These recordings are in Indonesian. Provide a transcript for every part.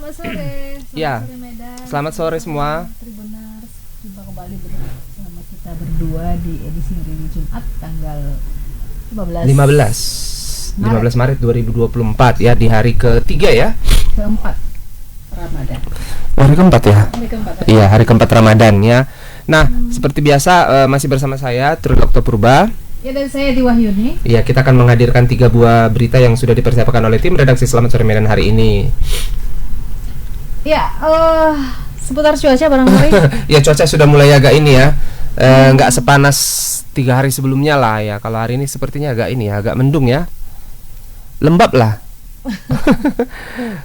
selamat sore. Ya, Sore Medan. selamat sore semua. Tribuners, jumpa kembali bersama kita berdua di edisi hari ini Jumat tanggal 15 Maret 2024 ya, di hari ketiga ya. keempat Ramadan. Hari keempat ya? Hari keempat. Iya, hari keempat Ramadan ya. Nah, seperti biasa masih bersama saya Trilokto Purba. Ya, dan saya Di Wahyuni. Iya, kita akan menghadirkan 3 buah berita yang sudah dipersiapkan oleh tim redaksi Selamat Sore Medan hari ini. Ya, seputar cuaca barangkali. Ya, cuaca sudah mulai agak ini ya. Nggak sepanas 3 hari sebelumnya lah ya. Kalau hari ini sepertinya agak ini ya, agak mendung ya. Lembab lah.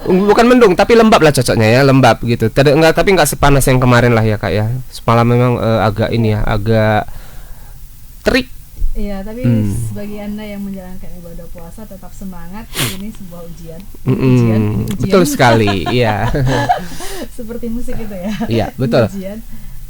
Bukan mendung tapi lembab lah cocoknya ya, lembab gitu. Tapi nggak sepanas yang kemarin lah ya Kak ya. Semalam memang agak ini ya, agak terik. Iya, tapi bagi Anda yang menjalankan ibadah puasa tetap semangat. Ini sebuah ujian. Ujian. Betul sekali, iya. Seperti musik itu ya. Iya, betul. Ujian.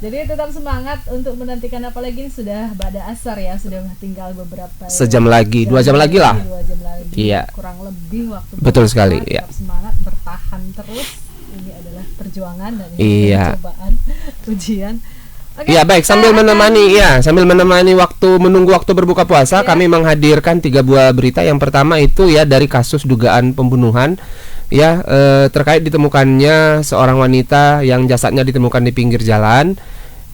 Jadi tetap semangat untuk menantikan, apalagi ini sudah ba'da asar ya, sudah tinggal beberapa sejam lagi, 2 jam lagi lah. 2 jam lagi. Iya. Kurang lebih waktu. Betul sekali, tetap iya. semangat, bertahan terus. Ini adalah perjuangan dan ini Iya. cobaan, ujian. Oke, Iya, baik, sambil menemani menunggu waktu berbuka puasa, kami menghadirkan 3 buah berita. Yang pertama itu ya dari kasus dugaan pembunuhan ya, terkait ditemukannya seorang wanita yang jasadnya ditemukan di pinggir jalan.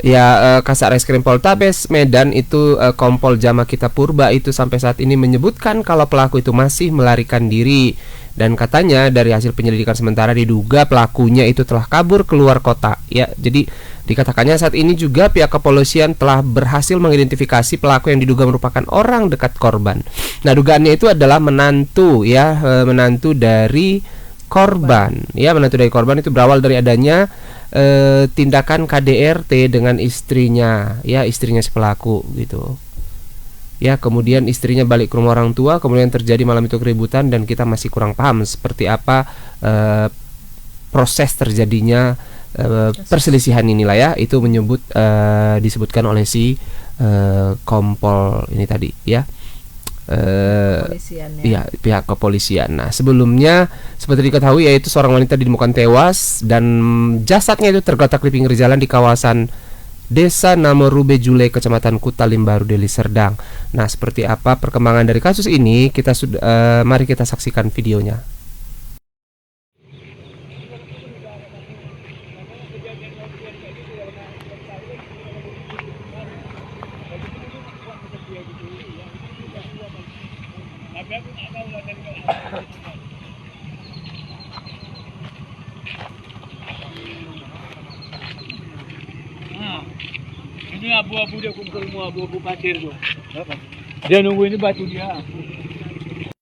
Ya, Kasat Reskrim Poltabes Medan itu Kompol Jamakita Purba itu sampai saat ini menyebutkan kalau pelaku itu masih melarikan diri, dan katanya dari hasil penyelidikan sementara diduga pelakunya itu telah kabur keluar kota. Ya, jadi dikatakannya saat ini juga pihak kepolisian telah berhasil mengidentifikasi pelaku yang diduga merupakan orang dekat korban. Nah, dugaannya itu adalah menantu ya, menantu dari korban. Ya, menantu dari korban itu berawal dari adanya tindakan KDRT dengan istrinya, ya, istrinya si pelaku gitu. Ya, kemudian istrinya balik ke rumah orang tua, kemudian terjadi malam itu keributan, dan kita masih kurang paham seperti apa proses terjadinya perselisihan inilah ya. Itu disebutkan oleh si Kompol ini tadi ya. Iya, pihak kepolisian. Nah, sebelumnya seperti diketahui yaitu seorang wanita ditemukan tewas dan jasadnya itu tergeletak di pinggir jalan di kawasan Desa Namorube Jule, Kecamatan Kuta Limbaru, Deli Serdang. Nah, seperti apa perkembangan dari kasus ini? Mari kita saksikan videonya. Ini abu-abu dia kumpul semua, abu-abu pasir tuh. Dia nunggu ini batu dia.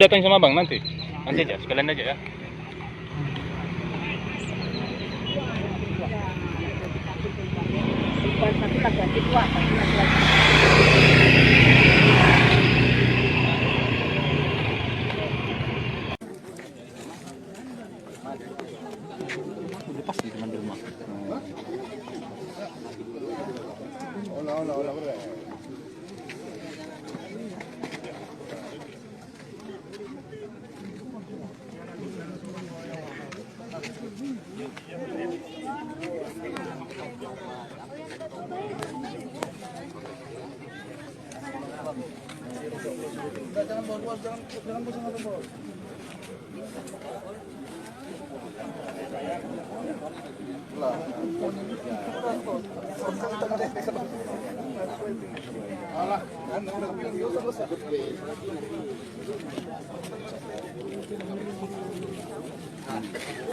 Datang sama bang nanti aja, sekalian aja ya.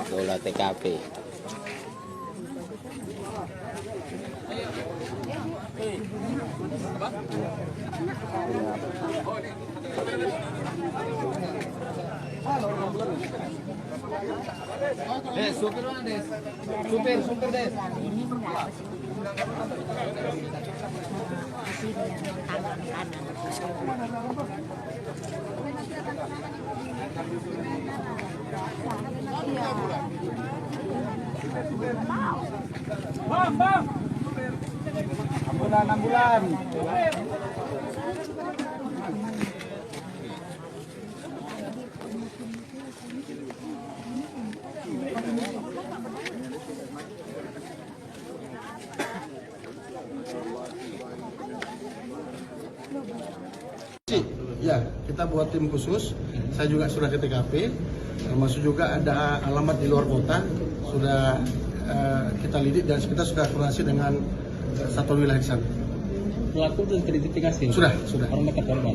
Bola TKP. Supir mana Des? Supir Des. Bang. Ambulan. kita buat tim khusus. Saya juga sudah ke TKP, termasuk juga ada alamat di luar kota sudah kita lidik dan kita sudah koordinasi dengan satuan wilayah di sana. Pelaku sudah teridentifikasi? Sudah. Orang dekat korban?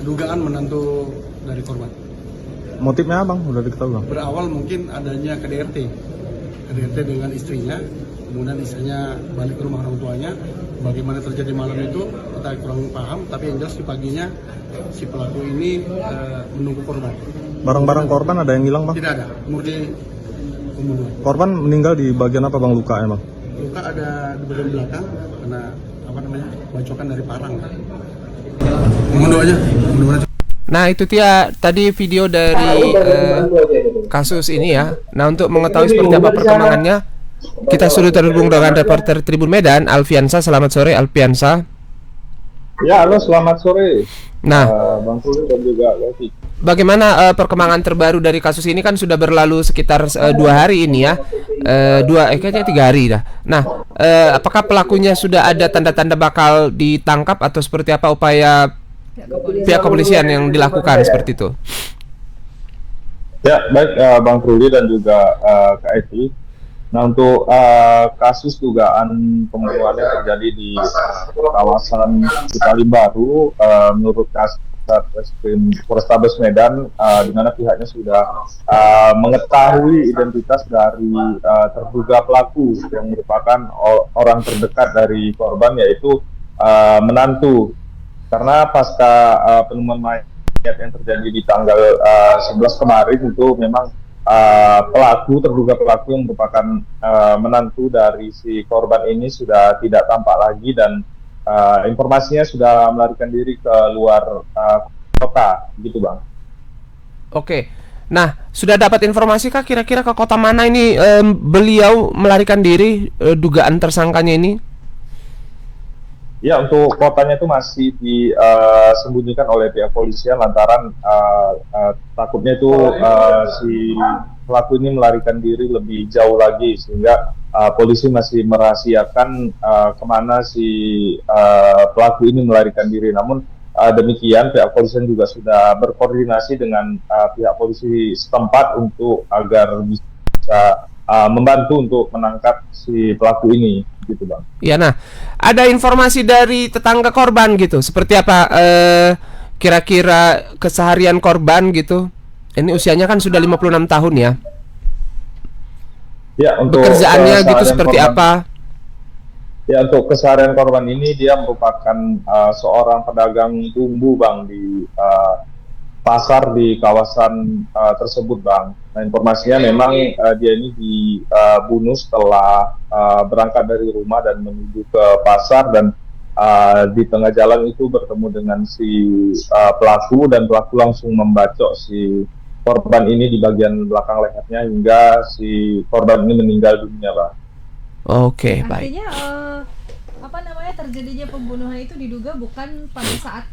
Dugaan menantu dari korban. Motifnya Bang, udah diketahui Bang? Berawal mungkin adanya KDRT dengan istrinya, kemudian istrinya balik ke rumah orang tuanya. Bagaimana terjadi malam itu kita kurang paham, tapi yang jelas di paginya si pelaku ini menunggu korban. Barang-barang korban ada yang hilang Bang? Tidak ada, murni pembunuhan. Korban meninggal di bagian apa Bang, luka emang? Luka ada di bagian belakang karena bacokan dari parang. Membunuh aja. Nah itu dia tadi video dari kasus ini ya. Nah untuk mengetahui seperti apa perkembangannya, kita sudah terhubung dengan reporter Tribun Medan, Alfiansa. Selamat sore Alfiansa. Ya, halo, selamat sore. Nah, Bang Tuli dan juga Levi. Bagaimana perkembangan terbaru dari kasus ini? Kan sudah berlalu sekitar 2 hari ini ya, kayaknya 3 hari dah. Nah, apakah pelakunya sudah ada tanda-tanda bakal ditangkap atau seperti apa upaya pihak kepolisian yang dilakukan seperti itu? Ya, baik Bang Truli dan juga Kak Eti. Nah, untuk kasus dugaan pembunuhan yang terjadi di kawasan Cipali Baru, menurut Kasatreskrim Polrestabes Medan, di mana pihaknya sudah mengetahui identitas dari terduga pelaku yang merupakan orang terdekat dari korban, yaitu menantu. Karena pasca penemuan mayat yang terjadi di tanggal 11 kemarin itu memang terduga pelaku yang merupakan menantu dari si korban ini sudah tidak tampak lagi dan informasinya sudah melarikan diri ke luar kota, gitu Bang. Oke, nah sudah dapat informasi kah kira-kira ke kota mana ini beliau melarikan diri, dugaan tersangkanya ini? Ya, untuk kotanya itu masih disembunyikan oleh pihak polisian lantaran takutnya itu si pelaku ini melarikan diri lebih jauh lagi, sehingga polisi masih merahasiakan kemana si pelaku ini melarikan diri. Namun demikian pihak polisian juga sudah berkoordinasi dengan pihak polisi setempat untuk agar bisa membantu untuk menangkap si pelaku ini, gitu Bang. Ya, nah ada informasi dari tetangga korban gitu, seperti apa kira-kira keseharian korban gitu? Ini usianya kan sudah 56 tahun ya. Ya, untuk pekerjaannya gitu seperti korban, apa? Ya, untuk keseharian korban ini dia merupakan seorang pedagang bumbu Bang di pasar di kawasan tersebut Bang. Nah, informasinya memang dia ini dibunuh setelah berangkat dari rumah dan menuju ke pasar, dan di tengah jalan itu bertemu dengan si pelaku, dan pelaku langsung membacok si korban ini di bagian belakang lehernya hingga si korban ini meninggal dunia Bang. Oke, baik. Artinya terjadinya pembunuhan itu diduga bukan pada saat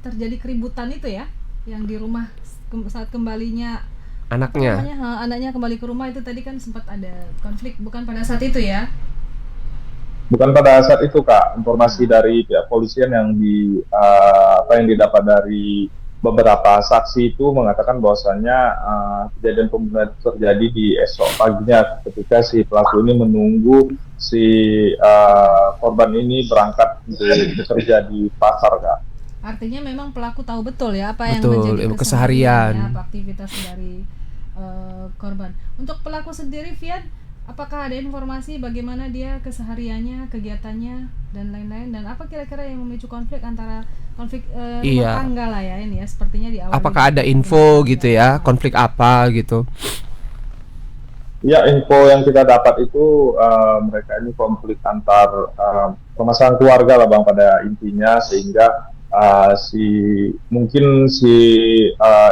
terjadi keributan itu ya, yang di rumah saat kembalinya anaknya kembali ke rumah itu tadi kan sempat ada konflik, bukan pada saat itu ya? Bukan pada saat itu Kak. Informasi dari pihak polisian yang yang didapat dari beberapa saksi itu mengatakan bahwasannya kejadian pembunuhan terjadi di esok paginya ketika si pelaku ini menunggu si korban ini berangkat bekerja di pasar Kak. Artinya memang pelaku tahu betul ya apa yang Betul, menjadi keseharian, apa aktivitas dari korban. Untuk pelaku sendiri, Fian, apakah ada informasi bagaimana dia kesehariannya, kegiatannya dan lain-lain, dan apa kira-kira yang memicu konflik antara rumah tangga lah ya ini ya, sepertinya di awal. Apakah ada info gitu ya, konflik apa gitu? Ya, info yang kita dapat itu mereka ini konflik antar permasalahan keluarga lah Bang pada intinya, sehingga mungkin si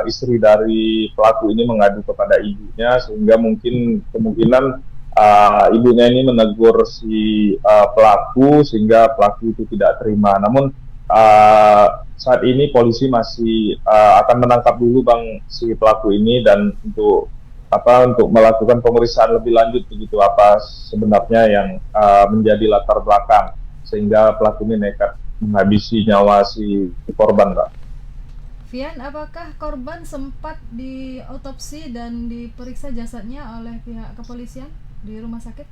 istri dari pelaku ini mengadu kepada ibunya, sehingga mungkin kemungkinan ibunya ini menegur si pelaku sehingga pelaku itu tidak terima. Namun saat ini polisi masih akan menangkap dulu Bang si pelaku ini, dan untuk melakukan pemeriksaan lebih lanjut begitu, apa sebenarnya yang menjadi latar belakang sehingga pelaku ini nekat menghabisi nyawa si korban Kak. Vian, apakah korban sempat diotopsi dan diperiksa jasadnya oleh pihak kepolisian di rumah sakit?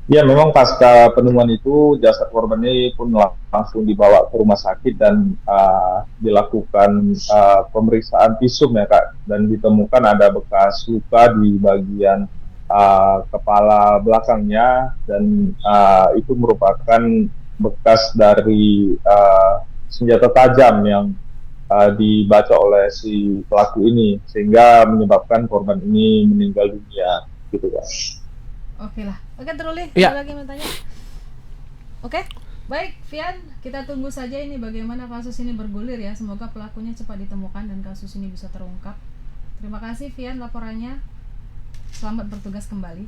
Ya, memang pasca penemuan itu jasad korban ini pun langsung dibawa ke rumah sakit dan dilakukan pemeriksaan visum ya Kak, dan ditemukan ada bekas luka di bagian kepala belakangnya, dan itu merupakan bekas dari senjata tajam yang dibaca oleh si pelaku ini, sehingga menyebabkan korban ini meninggal dunia gitu Kak. Oke lah. Oke, Truli, Ya. ada lagi mau tanya? Oke, baik, Vian, kita tunggu saja ini bagaimana kasus ini bergulir ya. Semoga pelakunya cepat ditemukan dan kasus ini bisa terungkap. Terima kasih, Vian, laporannya. Selamat bertugas kembali.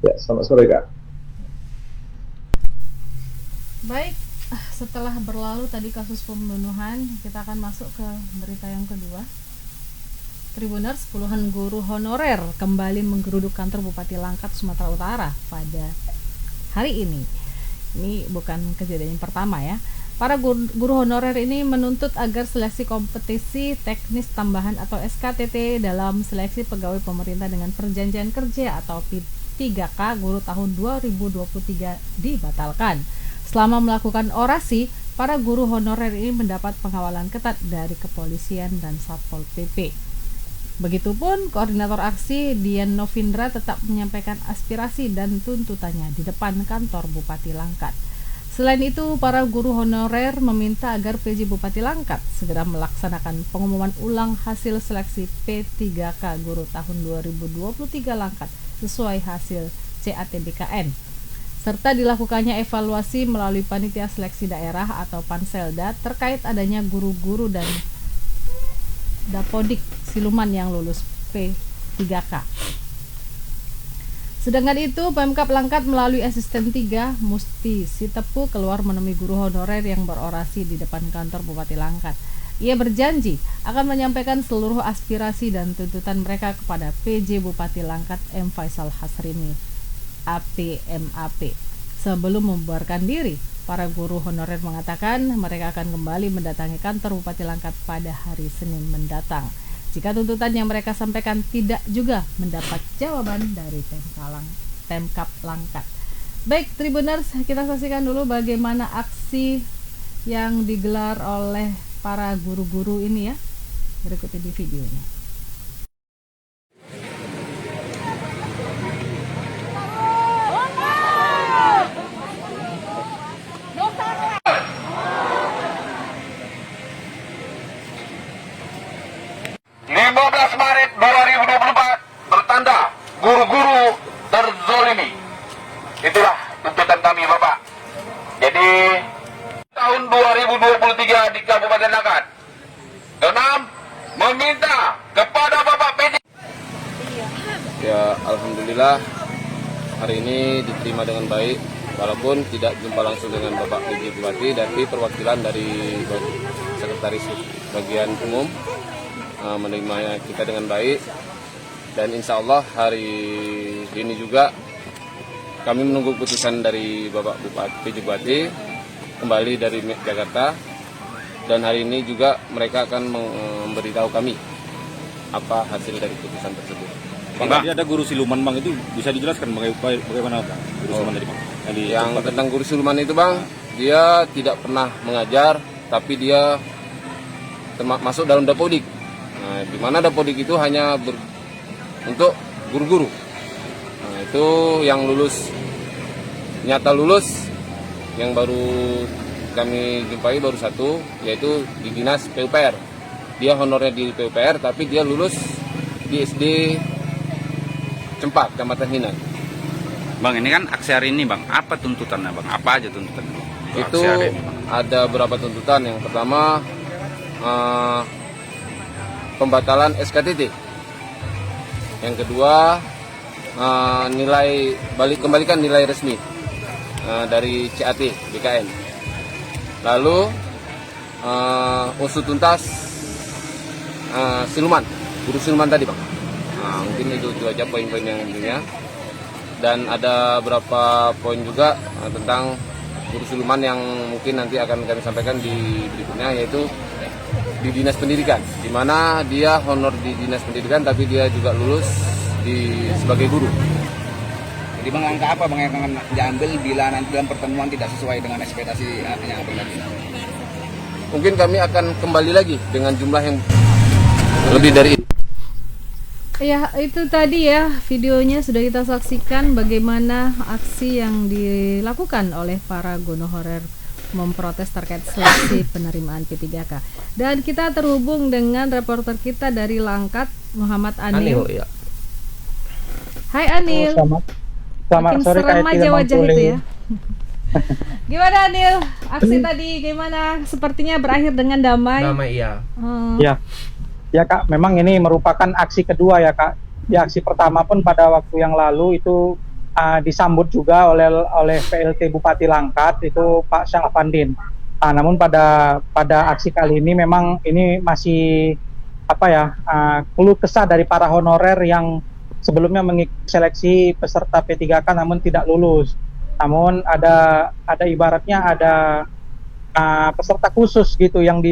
Ya, selamat sore Kak. Baik, setelah berlalu tadi kasus pembunuhan, kita akan masuk ke berita yang kedua. Tribuners, puluhan guru honorer kembali menggeruduk kantor Bupati Langkat, Sumatera Utara pada hari ini. Ini bukan kejadian yang pertama ya. Para guru honorer ini menuntut agar seleksi kompetisi teknis tambahan atau SKTT dalam seleksi pegawai pemerintah dengan perjanjian kerja atau P3K guru tahun 2023 dibatalkan. Selama melakukan orasi, para guru honorer ini mendapat pengawalan ketat dari kepolisian dan Satpol PP. Begitupun koordinator aksi Dian Novindra tetap menyampaikan aspirasi dan tuntutannya di depan kantor Bupati Langkat. Selain itu, para guru honorer meminta agar PJ Bupati Langkat segera melaksanakan pengumuman ulang hasil seleksi P3K guru tahun 2023 Langkat sesuai hasil CATBKN, serta dilakukannya evaluasi melalui panitia seleksi daerah atau Panselda terkait adanya guru-guru dan Dapodik siluman yang lulus P3K. Sedangkan itu, Pemkab Langkat melalui asisten 3 Musti Sitepu keluar menemui guru honorer yang berorasi di depan kantor Bupati Langkat. Ia berjanji akan menyampaikan seluruh aspirasi dan tuntutan mereka kepada PJ Bupati Langkat M. Faisal Hasrini APMAP. Sebelum membubarkan diri, para guru honorer mengatakan mereka akan kembali mendatangi kantor Bupati Langkat pada hari Senin mendatang jika tuntutan yang mereka sampaikan tidak juga mendapat jawaban dari Pemkab Langkat. Baik, Tribuners, kita saksikan dulu bagaimana aksi yang digelar oleh para guru-guru ini ya. Berikut ini videonya. Maret 2024 bertanda guru-guru terzolimi. Itulah tuntutan kami Bapak. Jadi tahun 2023 di Kabupaten Langkat. 6. Meminta kepada Bapak PJ. Ya, alhamdulillah hari ini diterima dengan baik, walaupun tidak jumpa langsung dengan Bapak PJ Bupati, tapi perwakilan dari Sekretaris Bagian Umum menerima kita dengan baik, dan insya Allah hari ini juga kami menunggu keputusan dari Bapak PJ Bupati kembali dari Jakarta, dan hari ini juga mereka akan memberitahu kami apa hasil dari keputusan tersebut. Bang, tadi ada guru siluman Bang, itu bisa dijelaskan bagaimana Bang? Guru siluman tadi Bang? Yang tentang guru siluman itu Bang, dia tidak pernah mengajar, tapi dia masuk dalam Dapodik. Nah, di mana Dapodik itu hanya untuk guru-guru. Nah, itu yang lulus, nyata lulus, yang baru kami jumpai baru satu, yaitu di dinas PUPR. Dia honornya di PUPR, tapi dia lulus di SD Cempak, Kecamatan Hinan. Bang, ini kan aksi hari ini Bang, apa tuntutannya Bang? Apa aja tuntutannya? Itu ada beberapa tuntutan. Yang pertama, pembatalan SKTT. Yang kedua, kembalikan nilai resmi dari CAT BKN. Lalu usut tuntas siluman, guru siluman tadi Bang. Nah, mungkin itu aja poin-poin yang intinya. Dan ada beberapa poin juga tentang guru siluman yang mungkin nanti akan kami sampaikan di berikutnya, yaitu di Dinas Pendidikan, di mana dia honor di Dinas Pendidikan tapi dia juga lulus sebagai guru. Jadi bang, langkah apa bang yang akan diambil bila nanti dalam pertemuan tidak sesuai dengan ekspektasi yang abang tadi? Mungkin kami akan kembali lagi dengan jumlah yang lebih dari itu. Ya, itu tadi ya videonya sudah kita saksikan bagaimana aksi yang dilakukan oleh para guru honorer memprotes terkait seleksi penerimaan P3K. Dan kita terhubung dengan reporter kita dari Langkat, Muhammad Anil. Ya. Hai Anil. Selamat sore, serem aja wajah itu ya. Gimana Anil? Aksi tadi gimana? Sepertinya berakhir dengan damai. Damai, iya. Ya Kak, memang ini merupakan aksi kedua ya Kak. Di aksi pertama pun pada waktu yang lalu itu disambut juga oleh PLT Bupati Langkat, itu Pak Syang Afandin. Namun pada aksi kali ini memang ini masih keluh kesah dari para honorer yang sebelumnya mengikuti seleksi peserta P3K namun tidak lulus. Namun ada ibaratnya ada peserta khusus gitu yang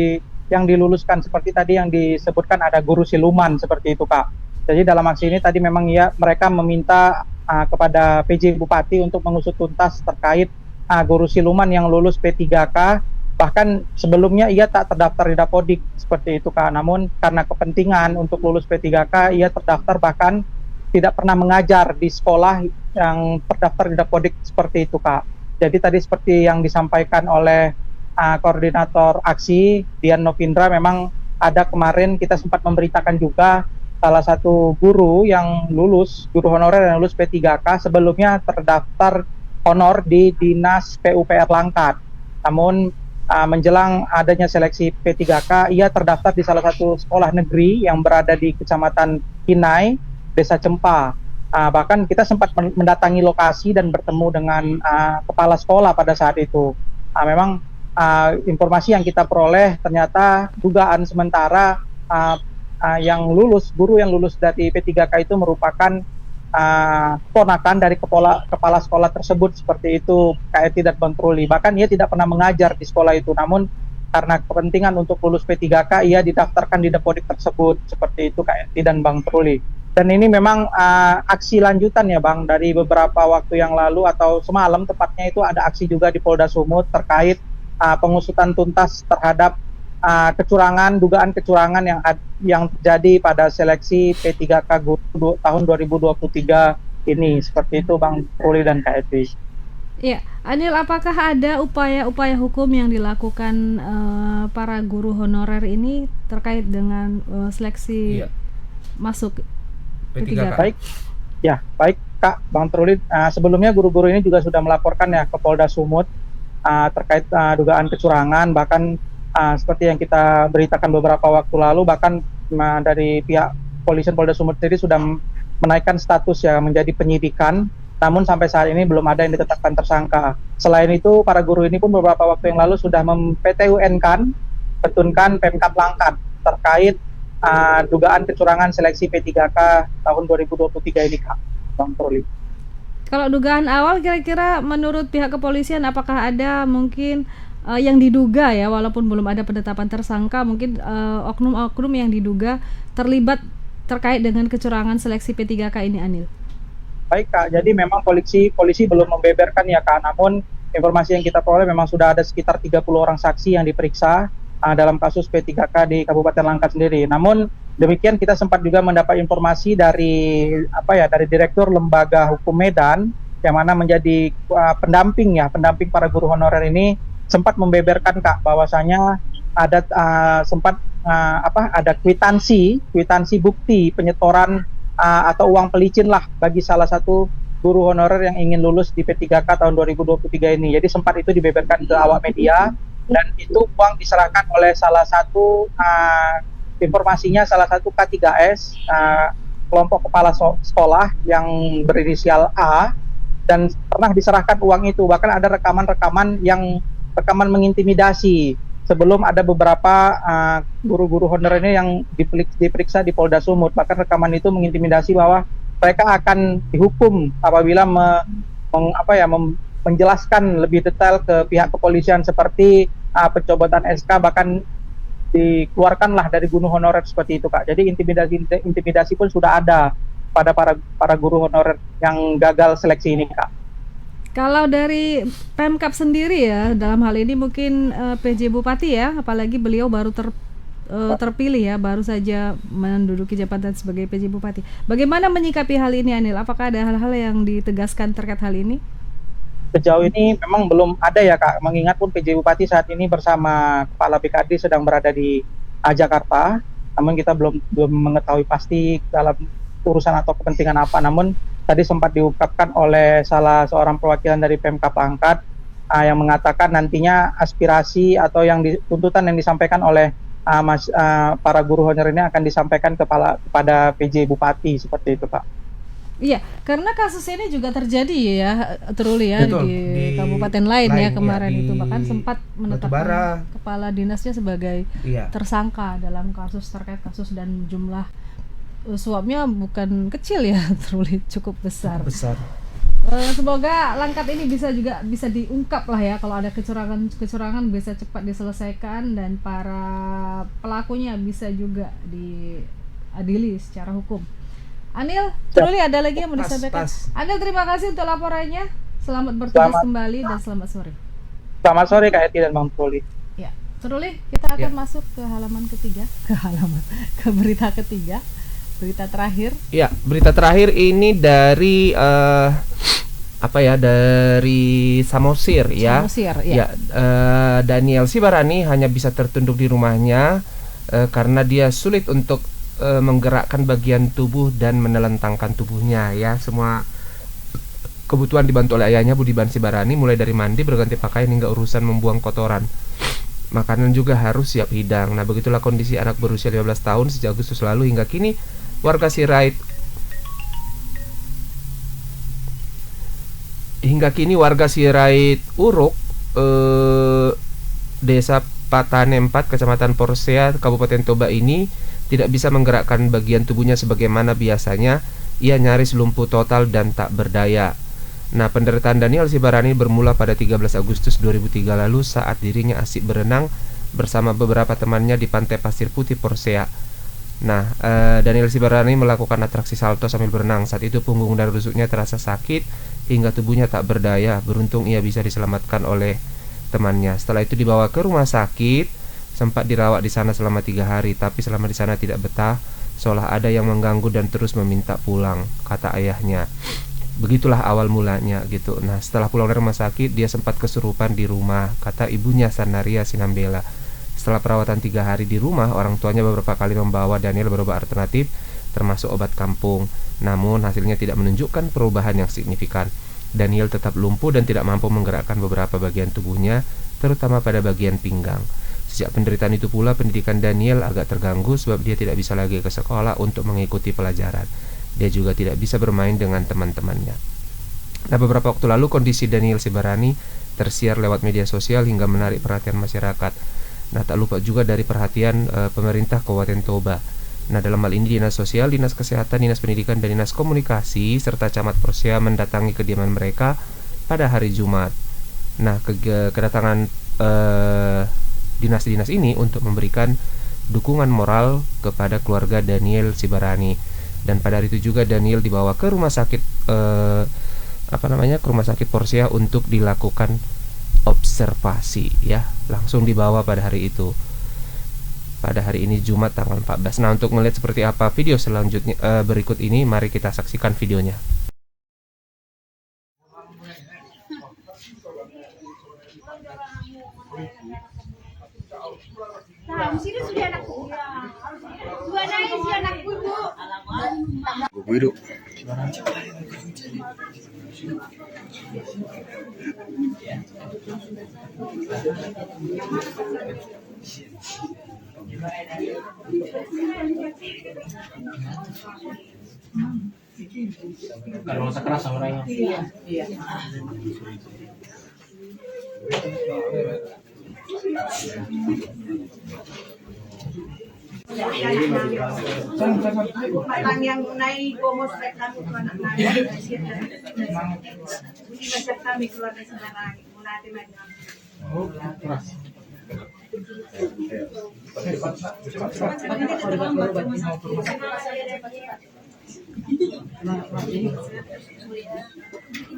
diluluskan, seperti tadi yang disebutkan ada guru siluman seperti itu Kak. Jadi dalam aksi ini tadi memang ya mereka meminta kepada PJ Bupati untuk mengusut tuntas terkait guru siluman yang lulus P3K, bahkan sebelumnya ia tak terdaftar di Dapodik seperti itu Kak. Namun karena kepentingan untuk lulus P3K ia terdaftar, bahkan tidak pernah mengajar di sekolah yang terdaftar di Dapodik seperti itu Kak. Jadi tadi seperti yang disampaikan oleh koordinator aksi Dian Novindra, memang ada kemarin kita sempat memberitakan juga salah satu guru yang lulus, guru honorer yang lulus P3K sebelumnya terdaftar honor di Dinas PUPR Langkat. Namun menjelang adanya seleksi P3K ia terdaftar di salah satu sekolah negeri yang berada di Kecamatan Kinai, Desa Cempa. Bahkan kita sempat mendatangi lokasi dan bertemu dengan kepala sekolah pada saat itu. Memang informasi yang kita peroleh ternyata dugaan sementara guru yang lulus dari P3K itu merupakan ponakan dari kepala sekolah tersebut seperti itu, KRT dan Bang Truli. Bahkan ia tidak pernah mengajar di sekolah itu, namun karena kepentingan untuk lulus P3K ia didaftarkan di Dapodik tersebut seperti itu KRT dan Bang Truli. Dan ini memang aksi lanjutan ya Bang, dari beberapa waktu yang lalu atau semalam tepatnya itu ada aksi juga di Polda Sumut terkait pengusutan tuntas terhadap dugaan kecurangan yang terjadi pada seleksi P3K guru tahun 2023 ini, seperti itu Bang Truli dan KFB. Ya, Anil, apakah ada upaya-upaya hukum yang dilakukan para guru honorer ini terkait dengan seleksi masuk P3K? Baik Kak, Bang Truli. Sebelumnya guru-guru ini juga sudah melaporkan ya ke Polda Sumut terkait dugaan kecurangan, bahkan seperti yang kita beritakan beberapa waktu lalu, bahkan dari pihak Polisian Polda Sumut sendiri sudah menaikkan status ya menjadi penyidikan, namun sampai saat ini belum ada yang ditetapkan tersangka. Selain itu, para guru ini pun beberapa waktu yang lalu sudah PT-UN-kan Petunkan Pemkab Langkat terkait dugaan kecurangan seleksi P3K tahun 2023 ini Kak, Bang Truli. Kalau dugaan awal kira-kira menurut pihak kepolisian apakah ada mungkin yang diduga ya, walaupun belum ada penetapan tersangka, mungkin oknum-oknum yang diduga terlibat terkait dengan kecurangan seleksi P3K ini, Anil? Baik Kak, jadi memang polisi belum membeberkan ya Kak, namun informasi yang kita peroleh memang sudah ada sekitar 30 orang saksi yang diperiksa dalam kasus P3K di Kabupaten Langkat sendiri. Namun demikian kita sempat juga mendapat informasi dari Direktur Lembaga Hukum Medan yang mana menjadi pendamping para guru honorer ini, sempat membeberkan Kak bahwasanya ada ada kwitansi bukti penyetoran atau uang pelicin lah bagi salah satu guru honorer yang ingin lulus di P3K tahun 2023 ini. Jadi sempat itu dibeberkan ke awak media, dan itu uang diserahkan oleh salah satu informasinya salah satu K3S kelompok kepala sekolah yang berinisial A, dan pernah diserahkan uang itu. Bahkan ada rekaman mengintimidasi sebelum ada beberapa guru-guru honorer ini yang diperiksa di Polda Sumut. Bahkan rekaman itu mengintimidasi bahwa mereka akan dihukum apabila menjelaskan lebih detail ke pihak kepolisian seperti pencopotan SK, bahkan dikeluarkanlah dari guru honorer seperti itu Kak. Jadi intimidasi pun sudah ada pada para guru honorer yang gagal seleksi ini Kak. Kalau dari Pemkab sendiri ya, dalam hal ini mungkin PJ Bupati ya, apalagi beliau baru terpilih ya, baru saja menduduki jabatan sebagai PJ Bupati. Bagaimana menyikapi hal ini Anil? Apakah ada hal-hal yang ditegaskan terkait hal ini? Sejauh ini memang belum ada ya Kak, mengingat pun PJ Bupati saat ini bersama Kepala BKD sedang berada di Jakarta, namun kita belum mengetahui pasti dalam urusan atau kepentingan apa. Namun tadi sempat diungkapkan oleh salah seorang perwakilan dari Pemkab Langkat yang mengatakan nantinya aspirasi atau tuntutan yang disampaikan oleh para guru honorer ini akan disampaikan kepada PJ Bupati seperti itu Pak. Iya, karena kasus ini juga terjadi ya, Truli ya. Betul, di kabupaten lain ya kemarin ya, itu bahkan sempat menetapkan kepala dinasnya sebagai tersangka dalam kasus terkait kasus dan jumlah suapnya bukan kecil ya, Truli, cukup besar. Semoga Langkat ini bisa diungkap lah ya, kalau ada kecurangan bisa cepat diselesaikan dan para pelakunya bisa juga diadili secara hukum. Anil, Truli ada lagi yang mau disampaikan? Anil, terima kasih untuk laporannya. Selamat bertugas kembali dan selamat sore. Selamat sore Kak Eti dan Bang Truli. Ya, Truli, kita akan masuk ke halaman ketiga, ke berita ketiga, berita terakhir. Ya, berita terakhir ini dari dari Samosir ya. Daniel Sibarani hanya bisa tertunduk di rumahnya karena dia sulit untuk menggerakkan bagian tubuh dan menelentangkan tubuhnya ya. Semua kebutuhan dibantu oleh ayahnya Budiman Sibarani, mulai dari mandi, berganti pakaian hingga urusan membuang kotoran. Makanan juga harus siap hidang. Nah, begitulah kondisi anak berusia 15 tahun sejak Agustus lalu hingga kini. Warga Sirait Uruk, Desa Patane 4, Kecamatan Porsea, Kabupaten Toba ini tidak bisa menggerakkan bagian tubuhnya sebagaimana biasanya. Ia nyaris lumpuh total dan tak berdaya. Nah, penderitaan Daniel Sibarani bermula pada 13 Agustus 2003 lalu saat dirinya asik berenang bersama beberapa temannya di Pantai Pasir Putih Porsea. Nah, Daniel Sibarani melakukan atraksi salto sambil berenang. Saat itu punggung dan rusuknya terasa sakit hingga tubuhnya tak berdaya. Beruntung ia bisa diselamatkan oleh temannya. Setelah itu dibawa ke rumah sakit. Sempat dirawat di sana selama 3 hari, tapi selama di sana tidak betah, seolah ada yang mengganggu dan terus meminta pulang, kata ayahnya. Begitulah awal mulanya gitu. Nah, setelah pulang dari rumah sakit, dia sempat kesurupan di rumah, kata ibunya Sanaria Sinambela. Setelah perawatan 3 hari di rumah, orang tuanya beberapa kali membawa Daniel berobat alternatif, termasuk obat kampung. Namun hasilnya tidak menunjukkan perubahan yang signifikan. Daniel tetap lumpuh dan tidak mampu menggerakkan beberapa bagian tubuhnya, terutama pada bagian pinggang. Sejak penderitaan itu pula, pendidikan Daniel agak terganggu sebab dia tidak bisa lagi ke sekolah untuk mengikuti pelajaran. Dia juga tidak bisa bermain dengan teman-temannya. Nah, beberapa waktu lalu kondisi Daniel Sibarani tersiar lewat media sosial hingga menarik perhatian masyarakat. Nah, tak lupa juga dari perhatian pemerintah Kabupaten Toba. Nah, dalam hal ini Dinas Sosial, Dinas Kesehatan, Dinas Pendidikan, dan Dinas Komunikasi serta Camat Porsea mendatangi kediaman mereka pada hari Jumat. Nah, kedatangan dinas-dinas ini untuk memberikan dukungan moral kepada keluarga Daniel Sibarani. Dan pada hari itu juga Daniel dibawa ke rumah sakit ke rumah sakit Porsea untuk dilakukan observasi ya. Langsung dibawa pada hari itu. Pada hari ini Jumat tanggal 14. Nah, untuk melihat seperti apa video selanjutnya berikut ini, mari kita saksikan videonya. Nah, di sini sudah anakku. Dua naik si anakku, Bu. Bu hidup. Kalau masa keras sama orangnya. Iya. Orang yang naik komos kami itu anak naik macam kami keluar dari sana lagi mulai macam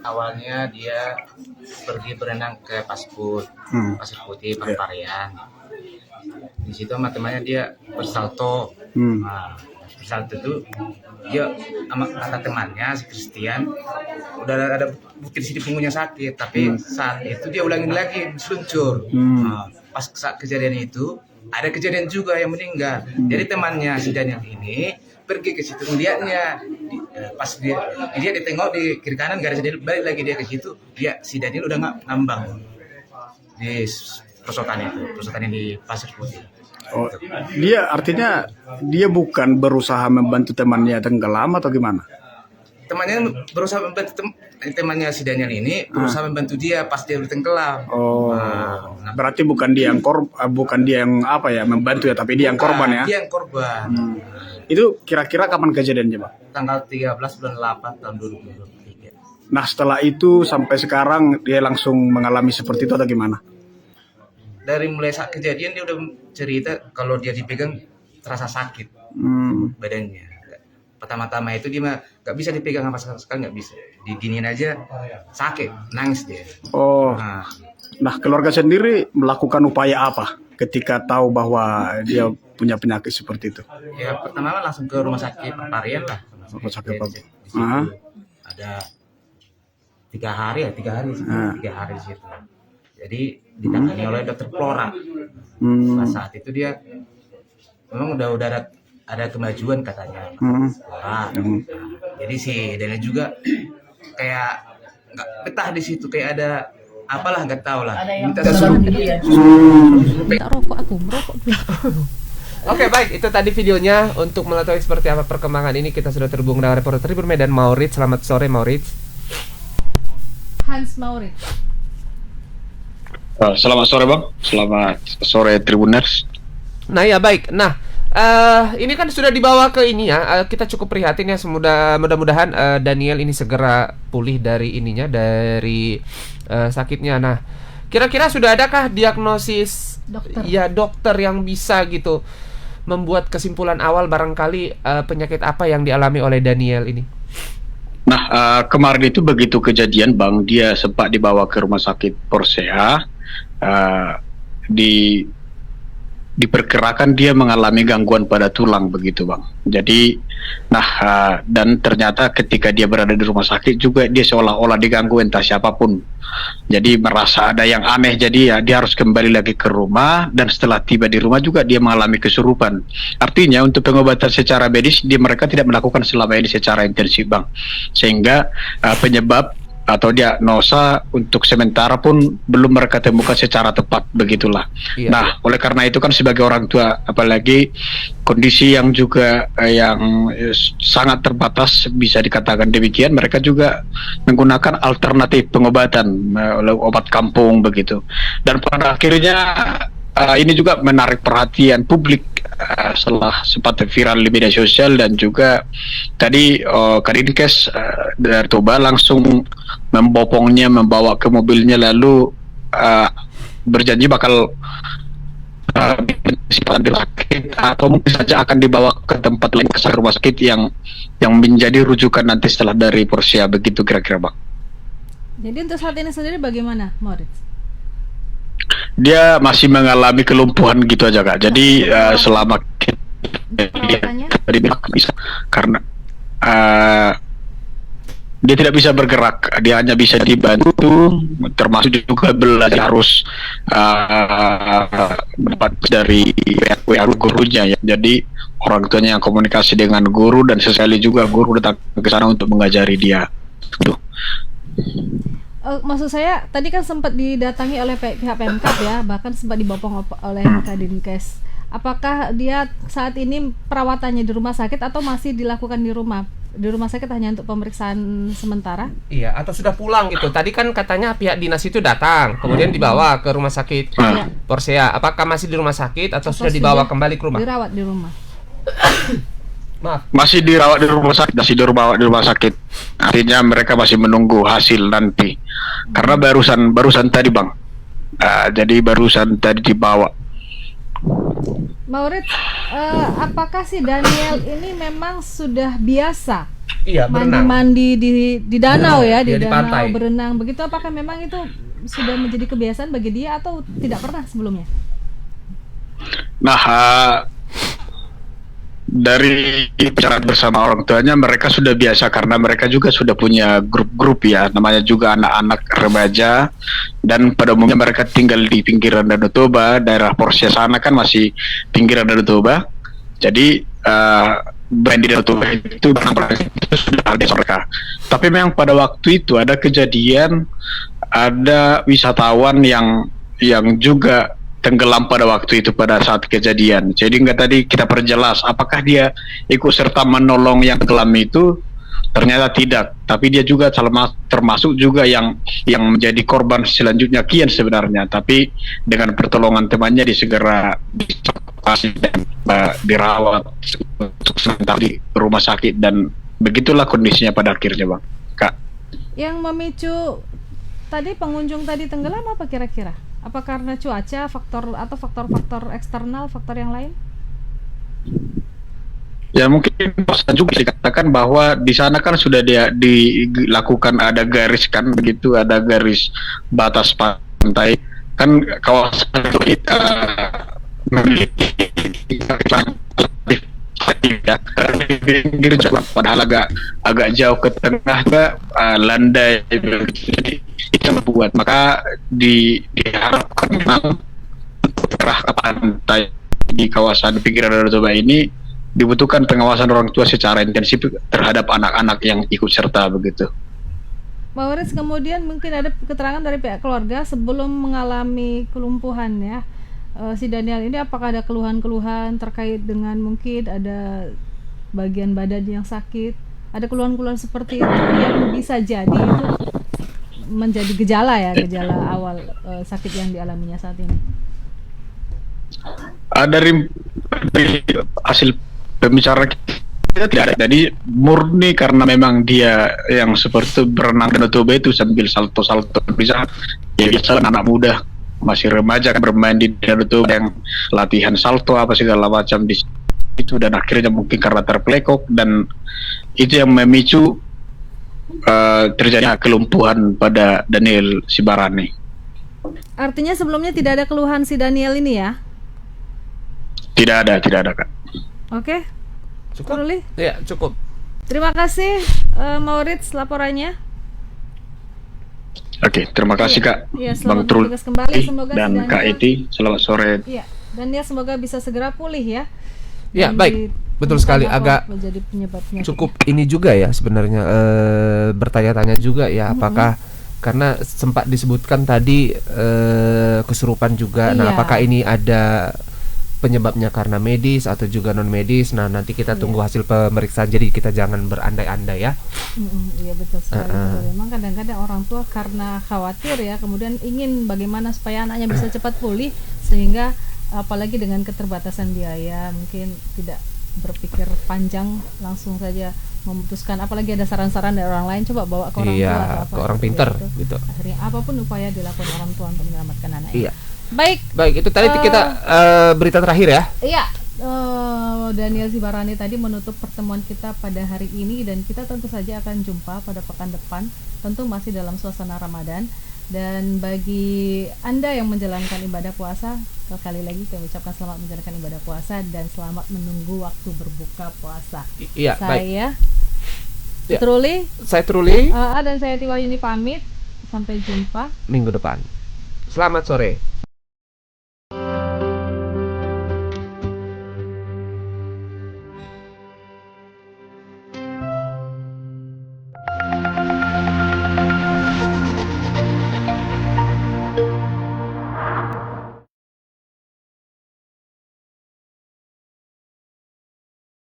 Awalnya dia pergi berenang ke Pasir Putih, Parparian. Di situ sama temannya dia bersalto. Nah, bersalto itu dia sama kata temannya si Christian udah ada bukti di sini punggungnya sakit, tapi saat itu dia ulangin lagi seluncur. Nah, pas saat kejadian itu ada kejadian juga yang meninggal. Jadi temannya si Daniel ini pergi ke situ melihatnya. Pas dia ditengok di kiri kanan gak ada si Daniel, balik lagi dia ke situ, si Daniel udah ngambang di perosotan yang di Pasir Putih. Oh, dia artinya dia bukan berusaha membantu temannya tenggelam atau gimana? Temannya berusaha membantu temannya si Daniel ini berusaha membantu dia pas dia tenggelam. Oh, berarti bukan dia yang apa ya membantu ya, tapi dia yang korban ya? Dia yang korban. Itu kira-kira kapan kejadiannya, Pak? Tanggal 13 bulan 8 tahun 2023. Nah, setelah itu sampai sekarang dia langsung mengalami seperti itu atau gimana? Dari mulai saat kejadian dia udah cerita kalau dia dipegang terasa sakit badannya. Pertama-tama itu dia mah nggak bisa dipegang apa sekali, nggak bisa. Diginiin aja sakit, nangis dia. Oh, nah keluarga sendiri melakukan upaya apa ketika tahu bahwa dia punya penyakit seperti itu? Ya pertama langsung ke rumah sakit Parparian lah. Rumah sakit Parparian. Ada 3 hari di situ. Jadi ditangani oleh dokter Flora. Nah, saat itu dia memang udah ada kemajuan katanya. Flora. Jadi si Daniel juga kayak nggak betah di situ, kayak ada apalah nggak tahu lah. Minta rokok, aku merokok. Oke, baik, itu tadi videonya. Untuk mengetahui seperti apa perkembangan ini, kita sudah terhubung dengan reporter Tribun Medan Maurits. Selamat sore Maurits. Hans Maurits. Selamat sore Bang, selamat sore Tribuners. Nah ya baik, ini kan sudah dibawa ke ini ya, kita cukup prihatin ya, mudah-mudahan Daniel ini segera pulih dari dari sakitnya. Nah, kira-kira sudah adakah diagnosis dokter yang bisa gitu membuat kesimpulan awal barangkali penyakit apa yang dialami oleh Daniel ini? Nah, kemarin itu begitu kejadian Bang, dia sempat dibawa ke rumah sakit Porsea. Diperkirakan dia mengalami gangguan pada tulang begitu Bang. Jadi, dan ternyata ketika dia berada di rumah sakit juga dia seolah-olah diganggu entah siapapun. Jadi merasa ada yang aneh, jadi ya dia harus kembali lagi ke rumah, dan setelah tiba di rumah juga dia mengalami kesurupan. Artinya untuk pengobatan secara medis mereka tidak melakukan selama ini secara intensif Bang. Sehingga penyebab atau diagnosa untuk sementara pun belum mereka temukan secara tepat, begitulah. Nah, oleh karena itu kan sebagai orang tua, apalagi kondisi yang juga yang sangat terbatas bisa dikatakan demikian, mereka juga menggunakan alternatif pengobatan, obat kampung begitu. Dan pada akhirnya ini juga menarik perhatian publik setelah sempat viral di media sosial, dan juga tadi Kadinkes dari Toba langsung membopongnya, membawa ke mobilnya, lalu berjanji bakal sakit atau mungkin saja akan dibawa ke tempat lain, ke rumah sakit yang menjadi rujukan nanti setelah dari Porsea, begitu kira-kira Bang. Jadi untuk saat ini sendiri bagaimana Maurits? Dia masih mengalami kelumpuhan gitu aja Kak. Jadi selama dia bisa, karena dia tidak bisa bergerak, dia hanya bisa dibantu, termasuk juga belajar harus mendapat dari WA gurunya ya. Jadi orang tuanya yang komunikasi dengan guru, dan sesekali juga guru datang ke sana untuk mengajari dia. Maksud saya tadi kan sempat didatangi oleh pihak Pemkab ya, bahkan sempat dibopong oleh Kadinkes. Apakah dia saat ini perawatannya di rumah sakit atau masih dilakukan di rumah sakit hanya untuk pemeriksaan sementara? Iya, atau sudah pulang gitu. Tadi kan katanya pihak dinas itu datang, kemudian dibawa ke rumah sakit Porsea. Apakah masih di rumah sakit atau sudah dibawa kembali ke rumah? Dirawat di rumah. Maaf. Masih dirawat di rumah sakit. Artinya mereka masih menunggu hasil nanti. Karena barusan tadi Bang. Jadi barusan tadi dibawa Maurits, apakah si Daniel ini memang sudah biasa Iya, berenang. mandi di danau ya, di Iya, di danau pantai. berenang begitu? Apakah memang itu sudah menjadi kebiasaan bagi dia atau tidak pernah sebelumnya? Nah, dari bicara bersama orang tuanya, mereka sudah biasa karena mereka juga sudah punya grup-grup ya, namanya juga anak-anak remaja, dan pada umumnya mereka tinggal di pinggiran Danau Toba, daerah Porsia sana kan masih pinggiran Danau Toba. Jadi brand di Danau Toba itu sudah ada mereka. Tapi memang pada waktu itu ada kejadian, ada wisatawan yang juga tenggelam pada waktu itu pada saat kejadian. Jadi nggak tadi kita perjelas apakah dia ikut serta menolong yang tenggelam itu, ternyata tidak. Tapi dia juga termasuk juga yang menjadi korban selanjutnya kian sebenarnya. Tapi dengan pertolongan temannya disegera dievakuasi dan dirawat untuk sementara di rumah sakit, dan begitulah kondisinya pada akhirnya, Bang. Kak. Yang memicu tadi pengunjung tadi tenggelam apa kira-kira? Apa karena cuaca, faktor eksternal, faktor yang lain? Ya mungkin bisa juga dikatakan bahwa di sana kan sudah dilakukan, ada garis kan begitu, ada garis batas pantai kan, kawasan itu memiliki pinggir juga, padahal agak jauh ke tengah juga landai, jadi itu membuat, maka diharapkan memang untuk arah pantai di kawasan pinggiran Danau Toba ini dibutuhkan pengawasan orang tua secara intensif terhadap anak-anak yang ikut serta begitu. Maurits, kemudian mungkin ada keterangan dari pihak keluarga sebelum mengalami kelumpuhan ya, si Daniel ini apakah ada keluhan-keluhan terkait dengan mungkin ada bagian badan yang sakit, ada keluhan-keluhan seperti itu yang bisa jadi itu menjadi gejala awal sakit yang dialaminya saat ini? Dari hasil pembicaraan kita tidak ada. Jadi murni karena memang dia yang seperti berenang Danau Toba itu sambil salto-salto, bisa ya biasa anak muda masih remaja kan bermain di Danau Toba yang latihan salto apa segala macam di situ, dan akhirnya mungkin karena terpelekok, dan itu yang memicu terjadinya kelumpuhan pada Daniel Sibarani. Artinya sebelumnya tidak ada keluhan si Daniel ini ya? Tidak ada Kak. Oke. Cukup? Ruli? Ya, cukup. Terima kasih Maurits laporannya. Oke, terima kasih Kak. Iya, Bang selamat Trul bertugas kembali. Semoga dan si Daniel, Kak Eti, selamat sore. Iya, Daniel semoga bisa segera pulih ya. Ya, baik. Betul sekali, agak menjadi penyebabnya cukup ini juga ya sebenarnya, bertanya-tanya juga ya, apakah karena sempat disebutkan tadi kesurupan juga. Nah, Iya. apakah ini ada penyebabnya karena medis atau juga non medis? Nah, nanti kita tunggu hasil pemeriksaan, jadi kita jangan berandai-andai ya. Iya betul sekali. Betul. Memang kadang-kadang orang tua karena khawatir ya, kemudian ingin bagaimana supaya anaknya bisa cepat pulih, sehingga apalagi dengan keterbatasan biaya mungkin tidak berpikir panjang, langsung saja memutuskan. Apalagi ada saran-saran dari orang lain, coba bawa ke orang tua atau apa, ke orang pinter gitu. Akhirnya apapun upaya dilakukan orang tua untuk menyelamatkan anak. Iya. Baik, itu tadi kita berita terakhir ya. Iya, Daniel Sibarani tadi menutup pertemuan kita pada hari ini, dan kita tentu saja akan jumpa pada pekan depan, tentu masih dalam suasana Ramadan. Dan bagi Anda yang menjalankan ibadah puasa, sekali lagi kami ucapkan selamat menjalankan ibadah puasa dan selamat menunggu waktu berbuka puasa. Iya, saya baik. Truli, saya Truli, dan saya Tiwayuni pamit. Sampai jumpa minggu depan. Selamat sore.